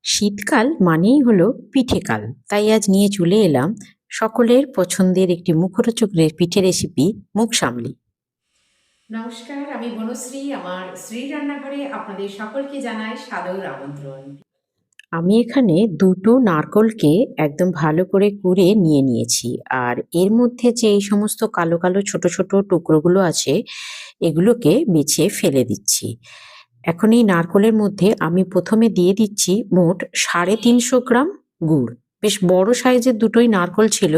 শীতকাল মানেই হলো পিঠেকাল। তাই আজ নিয়ে চলে এলাম সকলের পছন্দের একটি মুখরোচক পিঠে রেসিপি মুখ সামলি। নমস্কার, আমি বনশ্রী। আমার শ্রী রান্নাঘরে আপনাদের সকলকে জানাই সাদর আমন্ত্রণ। আমি এখানে দুটো নারকোলকে একদম ভালো করে কুড়ে নিয়ে নিয়েছি। আর এর মধ্যে যে এই সমস্ত কালো কালো ছোট ছোট টুকরোগুলো আছে এগুলোকে বেছে ফেলে দিচ্ছি। এখন এই নারকোলের মধ্যে আমি প্রথমে দিয়ে দিচ্ছি মোট ৩৫০ গ্রাম গুড়। বেশ বড় সাইজের দুটোই নারকোল ছিল,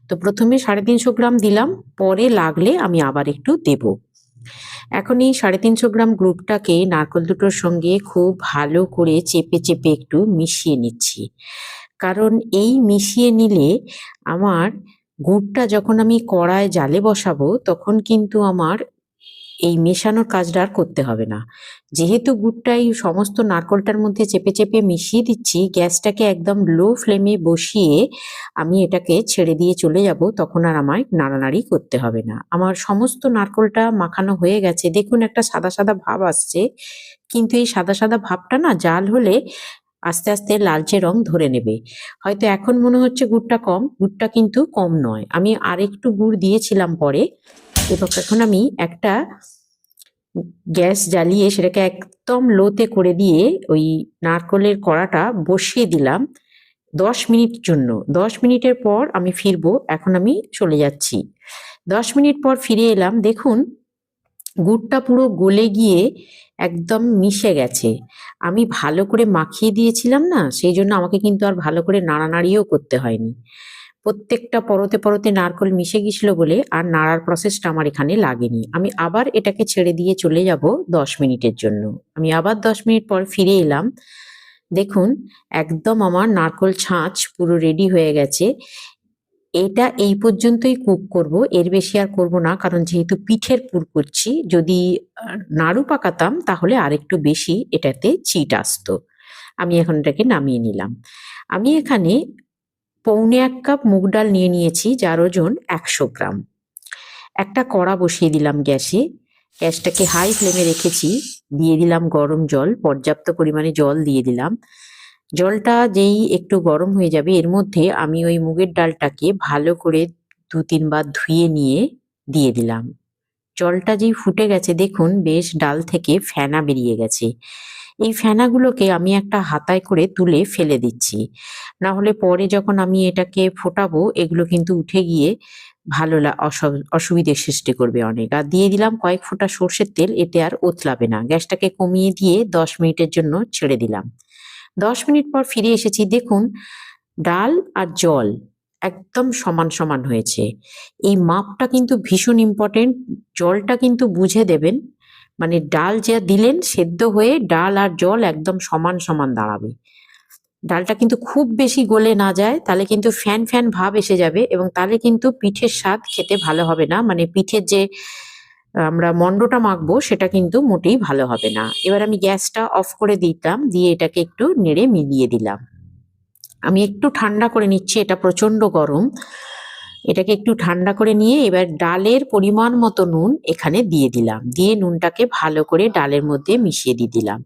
তো প্রথমে ৩৫০ গ্রাম দিলাম, পরে লাগলে আমি আবার একটু দেব। এখন এই ৩৫০ গ্রাম গুড়টাকে নারকেল দুটোর সঙ্গে খুব ভালো করে চেপে চেপে একটু মিশিয়ে নিচ্ছি। কারণ এই মিশিয়ে নিলে আমার গুড়টা যখন আমি কড়ায় জালে বসাবো তখন কিন্তু আমার এই মেশানোর কাজটা আর করতে হবে না। যেহেতু গুড়টা এই সমস্ত নারকোলটার মধ্যে চেপে চেপে মিশিয়ে দিচ্ছি, গ্যাসটাকে একদম লো ফ্লেমে বসিয়ে আমি এটাকে ছেড়ে দিয়ে চলে যাব, তখন আর আমায় নাড়ানাড়ি করতে হবে না। আমার সমস্ত নারকোলটা মাখানো হয়ে গেছে, দেখুন একটা সাদা সাদা ভাব আসছে, কিন্তু এই সাদা সাদা ভাবটা না জাল হলে আস্তে আস্তে লালচে রং ধরে নেবে। হয়তো এখন মনে হচ্ছে গুড়টা কম, গুড়টা কিন্তু কম নয়, আমি আরেকটু গুড় দিয়েছিলাম পরে। এবং এখন আমি একটা গ্যাস জ্বালিয়ে সেটাকে একদম লোতে করে দিয়ে ওই নারকোলের কড়াটা বসিয়ে দিলাম ১০ মিনিট জন্য। ১০ মিনিটের পর আমি ফিরবো। এখন আমি চলে যাচ্ছি। ১০ মিনিট পর ফিরে এলাম, দেখুন গুড়টা পুরো গলে গিয়ে একদম মিশে গেছে। আমি ভালো করে মাখিয়ে দিয়েছিলাম না, সেই জন্য আমাকে কিন্তু আর ভালো করে নাড়ানাড়িও করতে হয়নি। প্রত্যেকটা পরতে পরতে নারকোল মিশে গেছিল বলে আর নাড়ার প্রসেসটা আমার এখানে লাগেনি। আমি আবার এটাকে ছেড়ে দিয়ে চলে যাব ১০ মিনিটের জন্য। আমি আবার ১০ মিনিট পর ফিরে এলাম। দেখুন একদম আমার নারকোল ছাঁচ পুরো রেডি হয়ে গেছে। এটা এই পর্যন্তই কুক করব, এর বেশি আর করব না, কারণ যেহেতু পিঠের পুর করছি, যদি নাড়ু পাকাতাম তাহলে আরেকটু বেশি এটাতে চিট আসতো। আমি এখন এটাকে নামিয়ে নিলাম। আমি এখানে পৌনে ১ কাপ মুগ ডাল নিয়ে নিয়েছি, যার ওজন ১০০ গ্রাম। একটা কড়া বসিয়ে দিলাম গ্যাসে, গ্যাসটাকে হাই ফ্লেমে রেখেছি। দিয়ে দিলাম গরম জল, পর্যাপ্ত পরিমাণে জল দিয়ে দিলাম। জলটা যেই একটু গরম হয়ে যাবে এর মধ্যে আমি ওই মুগের ডালটাকে ভালো করে ২-৩ বার ধুয়ে নিয়ে দিয়ে দিলাম। জলটা যেই ফুটে গেছে দেখুন বেশ ডাল থেকে ফেনা বেরিয়ে গেছে। এই ফেনাগুলোকে আমি একটা হাতায় করে তুলে ফেলে দিচ্ছি। না হলে পরে যখন আমি এটাকে ফোটাবো এগুলো কিন্তু উঠে গিয়ে ভালো অসুবিধের সৃষ্টি করবে অনেক। আর দিয়ে দিলাম কয়েক ফোঁটা সর্ষের তেল, এতে আর ওতলাবে না। গ্যাসটাকে কমিয়ে দিয়ে ১০ মিনিটের জন্য ছেড়ে দিলাম। ১০ মিনিট পর ফিরে এসেছি, দেখুন ডাল আর জল একদম সমান সমান হয়েছে। এই মাপটা কিন্তু ভীষণ ইম্পর্টেন্ট, জলটা কিন্তু বুঝে দেবেন। মানে ডাল যা দিলেন সেদ্ধ হয়ে ডাল আর জল একদম সমান সমান দাঁড়াবে। ডালটা কিন্তু খুব বেশি গলে না যায়, তাহলে কিন্তু ফ্যান ফ্যান ভাব এসে যাবে এবং তাহলে কিন্তু পিঠের স্বাদ খেতে ভালো হবে না। মানে পিঠের যে আমরা মন্ডটা মাখবো সেটা কিন্তু মোটেই ভালো হবে না। এবার আমি গ্যাসটা অফ করে দিতাম, দিয়ে এটাকে একটু নেড়ে মিলিয়ে দিলাম। আমি একটু ঠান্ডা করে নিচ্ছি, এটা প্রচন্ড গরম। এটাকে একটু ঠান্ডা করে নিয়ে এবার ডালের পরিমাণ মতো নুন এখানে দিয়ে দিলাম, দিয়ে নুনটাকে ভালো করে ডালের মধ্যে মিশিয়ে দিয়ে দিলাম।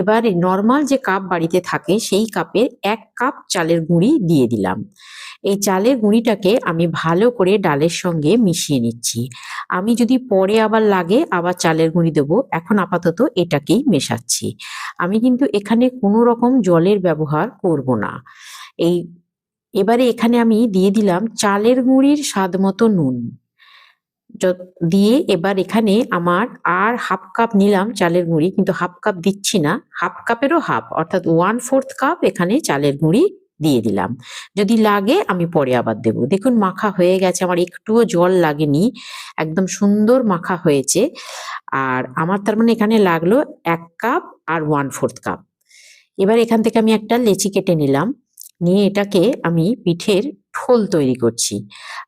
এবার নর্মাল যে কাপ বাড়িতে থাকে সেই কাপের ১ কাপ চালের গুঁড়ি দিয়ে দিলাম। এই চালের গুঁড়িটাকে আমি ভালো করে ডালের সঙ্গে মিশিয়ে নিচ্ছি। আমি যদি পরে আবার লাগে আবার চালের গুঁড়ি দেবো, এখন আপাতত এটাকেই মেশাচ্ছি। আমি কিন্তু এখানে কোনো রকম জলের ব্যবহার করব না। এই এবারে এখানে আমি দিয়ে দিলাম চালের গুঁড়ির স্বাদ মতো নুন। দিয়ে এবার এখানে আমার আর ১/২ কাপ নিলাম চালের গুঁড়ি, কিন্তু ১/২ কাপ দিচ্ছি না, ১/২ কাপেরও হাফ অর্থাৎ 1/4 কাপ এখানে চালের গুঁড়ি দিয়ে দিলাম। যদি লাগে আমি পরে আবার দেবো। দেখুন মাখা হয়ে গেছে, আমার একটুও জল লাগেনি, একদম সুন্দর মাখা হয়েছে। আর আমার তার মানে এখানে লাগলো ১ কাপ আর 1/4 কাপ। এবার এখান থেকে আমি একটা লেচি কেটে নিলাম, নিয়ে এটাকে আমি পিঠের খোল তৈরি করছি।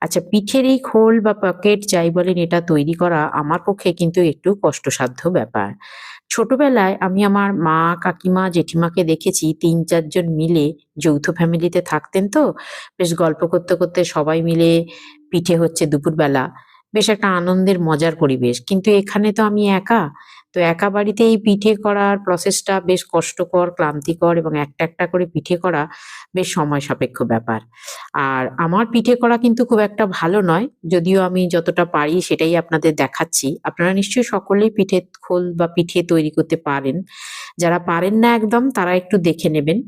আচ্ছা, পিঠের এই খোল বা পকেট যাই বলেন, এটা তৈরি করা আমার পক্ষে কিন্তু একটু কষ্টসাধ্য ব্যাপার। ছোটবেলায় আমি আমার মা, কাকিমা, জেঠিমাকে দেখেছি ৩-৪ জন মিলে যৌথ ফ্যামিলিতে থাকতেন, তো বেশ গল্প করতে করতে সবাই মিলে পিঠে হচ্ছে দুপুরবেলা, বেশ একটা আনন্দের মজার পরিবেশ। কিন্তু এখানে তো আমি একা, তো একা বাড়িতে এই পিঠে করার প্রসেসটা বেশ কষ্টকর, ক্লান্তিকর এবং একটা একটা করে পিঠে করা বেশ সময় সাপেক্ষ ব্যাপার। আর আমার পিঠে করা কিন্তু খুব একটা ভালো নয়, যদিও আমি যতটা পারি সেটাই আপনাদের দেখাচ্ছি। আপনারা নিশ্চয়ই সকলেই পিঠের খোল বা পিঠে তৈরি করতে পারেন। যারা পারেন না একদম তারা একটু দেখে নেবেন।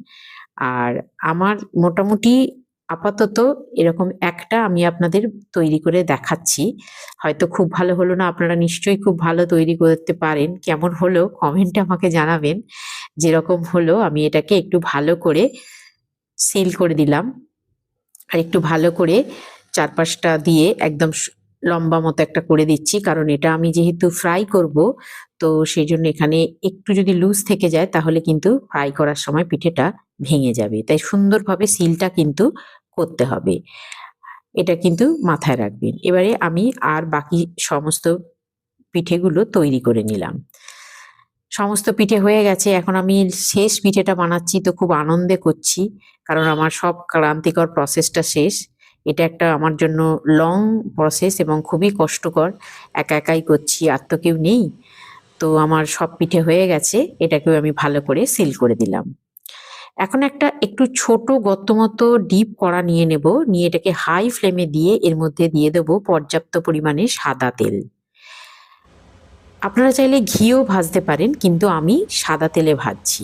আর আমার মোটামুটি আপাতত এরকম একটা আমি আপনাদের তৈরি করে দেখাচ্ছি। হয়তো খুব ভালো হলো না, আপনারা নিশ্চয়ই খুব ভালো তৈরি করতে পারেন। কেমন হলো কমেন্টে আমাকে জানাবেন। যেরকম হলো আমি এটাকে একটু ভালো করে সিল করে দিলাম। আর একটু ভালো করে চারপাশটা দিয়ে একদম লম্বা মতো একটা করে দিচ্ছি, কারণ এটা আমি যেহেতু ফ্রাই করব, তো সেই জন্য এখানে একটু যদি লুজ থেকে যায় তাহলে কিন্তু ফ্রাই করার সময় পিঠেটা ভেঙে যাবে, তাই সুন্দরভাবে সিলটা কিন্তু করতে হবে। এটা কিন্তু মাথায় রাখবেন। এবারে আমি আর বাকি সমস্ত পিঠেগুলো তৈরি করে নিলাম। সমস্ত পিঠে হয়ে গেছে, এখন আমি শেষ পিঠেটা বানাচ্ছি, তো খুব আনন্দে করছি, কারণ আমার সব ক্লান্তিকর প্রসেসটা শেষ। এটা একটা আমার জন্য লং প্রসেস এবং খুবই কষ্টকর, একা একাই করছি, আর তো কেউ নেই। তো আমার সব পিঠে হয়ে গেছে, এটাকেও আমি ভালো করে সিল করে দিলাম। এখন একটা একটু ছোট গর্ত মতো ডিপ কড়া নিয়ে নেব, নিয়ে এটাকে হাই ফ্লেমে দিয়ে এর মধ্যে দিয়ে দেবো পর্যাপ্ত পরিমাণে সাদা তেল। আপনারা চাইলে ঘিও ভাজতে পারেন, কিন্তু আমি সাদা তেলে ভাজছি।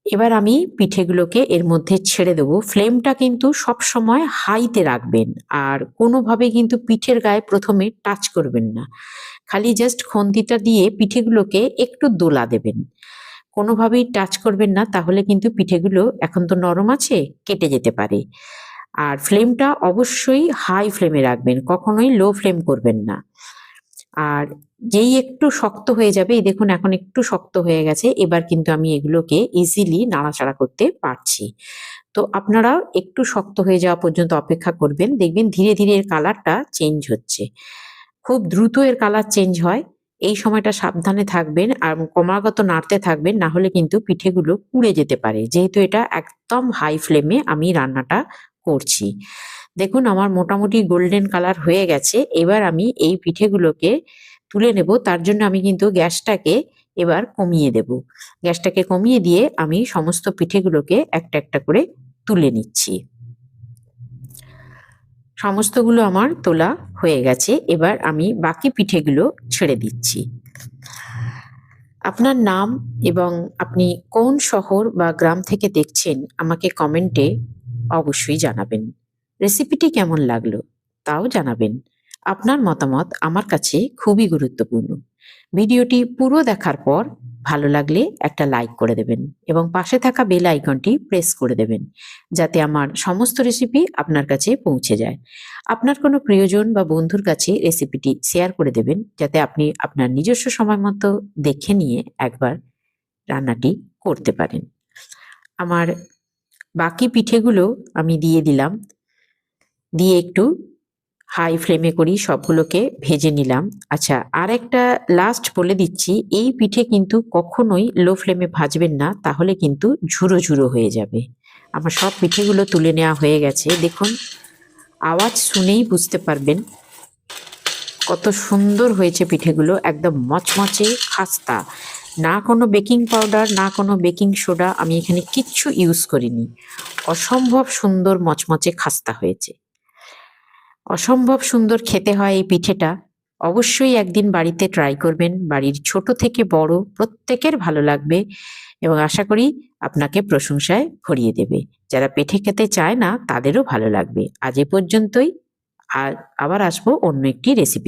এবার আমি পিঠেগুলোকে এর মধ্যে ছেড়ে দেবো। ফ্লেমটা কিন্তু সব সময় হাইতে রাখবেন, আর কোনোভাবে কিন্তু পিঠের গায়ে প্রথমে টাচ করবেন না। খালি জাস্ট খন্তিটা দিয়ে পিঠেগুলোকে একটু দোলা দেবেন, কোনোভাবেই টাচ করবেন না, তাহলে কিন্তু পিঠেগুলো এখন তো নরম আছে, কেটে যেতে পারে। আর ফ্লেমটা অবশ্যই হাই ফ্লেমে রাখবেন, কখনোই লো ফ্লেম করবেন না। আর যেই একটু শক্ত হয়ে যাবে, এই দেখুন এখন একটু শক্ত হয়ে গেছে, এবার কিন্তু আমি এগুলোকে ইজিলি নাড়াচাড়া করতে পারছি। তো আপনারাও একটু শক্ত হয়ে যাওয়া পর্যন্ত অপেক্ষা করবেন, দেখবেন ধীরে ধীরে এর কালারটা চেঞ্জ হচ্ছে, খুব দ্রুত এর কালার চেঞ্জ হয়। এই সময়টা সাবধানে থাকবেন আর ক্রমাগত নাড়তে থাকবেন, না হলে কিন্তু পিঠেগুলো পুড়ে যেতে পারে, যেহেতু এটা একদম হাই ফ্লেমে আমি রান্নাটা করছি। দেখুন আমার মোটামুটি গোল্ডেন কালার হয়ে গেছে, এবার আমি এই পিঠেগুলোকে তুলে নেব। তার জন্য আমি কিন্তু গ্যাসটাকে এবার কমিয়ে দেব। গ্যাসটাকে কমিয়ে দিয়ে আমি সমস্ত পিঠেগুলোকে একটা একটা করে তুলে নিচ্ছি। সমস্তগুলো আমার তোলা হয়ে গেছে, এবার আমি বাকি পিঠেগুলো ছেড়ে দিচ্ছি। আপনার নাম এবং আপনি কোন শহর বা গ্রাম থেকে দেখছেন আমাকে কমেন্টে অবশ্যই জানাবেন। রেসিপিটি কেমন লাগলো তাও জানাবেন। আপনার মতামত আমার কাছে খুবই গুরুত্বপূর্ণ। ভিডিওটি পুরো দেখার পর ভালো লাগলে একটা লাইক করে দেবেন এবং পাশে থাকা বেল আইকনটি প্রেস করে দেবেন, যাতে আমার সমস্ত রেসিপি আপনার কাছে পৌঁছে যায়। আপনার কোনো প্রিয়জন বা বন্ধুর কাছে রেসিপিটি শেয়ার করে দেবেন, যাতে আপনি আপনার নিজস্ব সময় মতো দেখে নিয়ে একবার রান্নাটি করতে পারেন। আমার বাকি পিঠেগুলো আমি দিয়ে দিলাম, দিয়ে একটু হাই ফ্লেমে করি সবগুলোকে ভেজে নিলাম। আচ্ছা, আর একটা লাস্ট বলে দিচ্ছি, এই পিঠে কিন্তু কখনোই লো ফ্লেমে ভাজবেন না, তাহলে কিন্তু ঝুরো ঝুরো হয়ে যাবে। আমার সব পিঠেগুলো তুলে নেওয়া হয়ে গেছে, দেখুন আওয়াজ শুনেই বুঝতে পারবেন কত সুন্দর হয়েছে পিঠেগুলো, একদম মচমচে খাস্তা। না কোনো বেকিং পাউডার, না কোনো বেকিং সোডা, আমি এখানে কিচ্ছু ইউজ করিনি। অসম্ভব সুন্দর মচমচে খাস্তা হয়েছে, অসম্ভব সুন্দর খেতে হয় এই পিঠেটা। অবশ্যই একদিন বাড়িতে ট্রাই করবেন, বাড়ির ছোট থেকে বড় প্রত্যেকের ভালো লাগবে এবং আশা করি আপনাকে প্রশংসায় ভরিয়ে দেবে। যারা পিঠে খেতে চায় না তাদেরও ভালো লাগবে। আজ এ পর্যন্তই, আর আবার আসবো অন্য একটি রেসিপি।